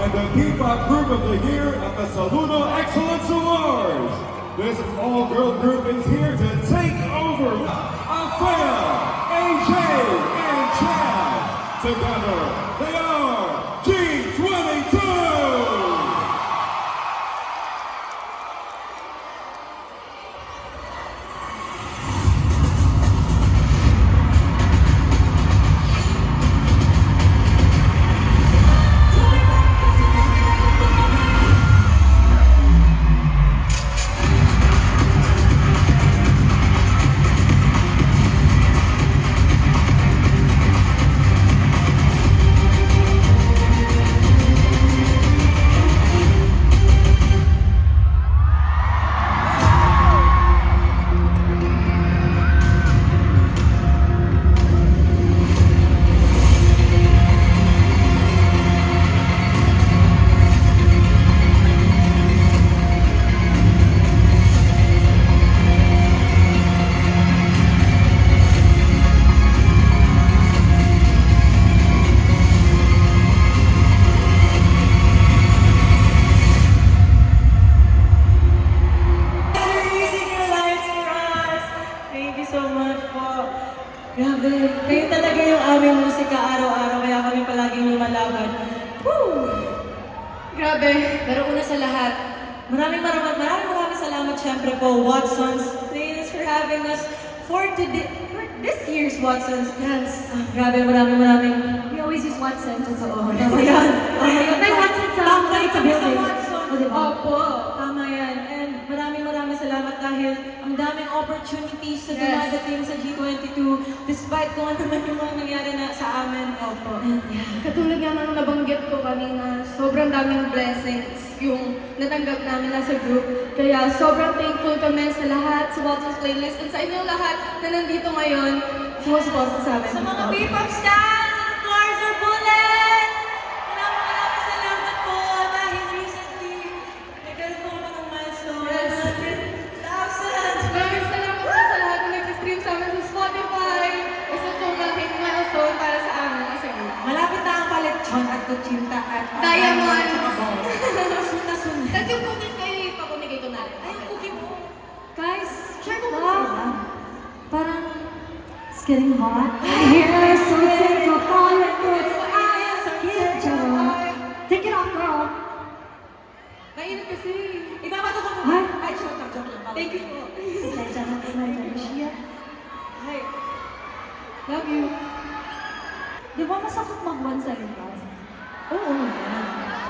and the P-pop group of the year at the Saludo Excellence Awards. This all-girl group is here to take over. Afea, AJ, and Chad. Together, they are G22. Grabe, kayo talaga yung aming musika araw-araw, kaya kami palaging lumalaban. Woo! Grabe, pero una sa lahat, maraming salamat syempre po, Watsons. Thanks for having us for this year's Watsons. Yes. Grabe, maraming. We always use Watsons. Oo, tama yan. May Watsons sa Tambay kami sa building. Watsons. Opo, tama yan. And maraming salamat dahil ang daming opportunities sa dumadating sa G22 despite kung ano naman yung mga nangyari na sa amin. Opo. And yeah. Katulad nga ng nabanggit ko kanina, sobrang daming blessings yung natanggap namin as a group. Kaya sobrang thankful kami sa lahat, sa Watsons Playlist, and sa inyo lahat na nandito ngayon, sumusuporta sa amin. Sa mga P-pop stars, of course, or bullets! Maraming salamat po dahil recently, nagkaroon po ako ng milestone. Yes. 100,000! Maraming salamat po sa lahat na nag-stream sa amin sa Spotify. Isa po malaking milestone para sa amin as a group. Malapit na ang paletsyon at kutsinta at Diamond! Sunta-sunta. Tapos yung cookies kayo, ipapunigay ko na. Ay, cookie mo. Guys, Share mo parang it's getting hot. Here, so take a fall and put take it off, girl. Mainit kasi. Ibabato ko po. Ay. Ay, joke lang. Thank you po. Ay, Love you. Di ba masakit mag-one-sided love? oo.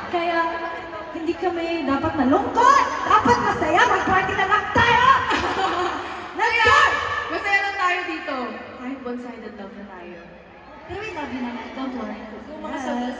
Kaya, hindi kami dapat malungkot! Dapat masaya! Mag-party na lang tayo! Let's go! Masaya lang tayo dito. Kahit one-sided love na tayo. Pero we love you naman. Don't worry. Kung mga sabas,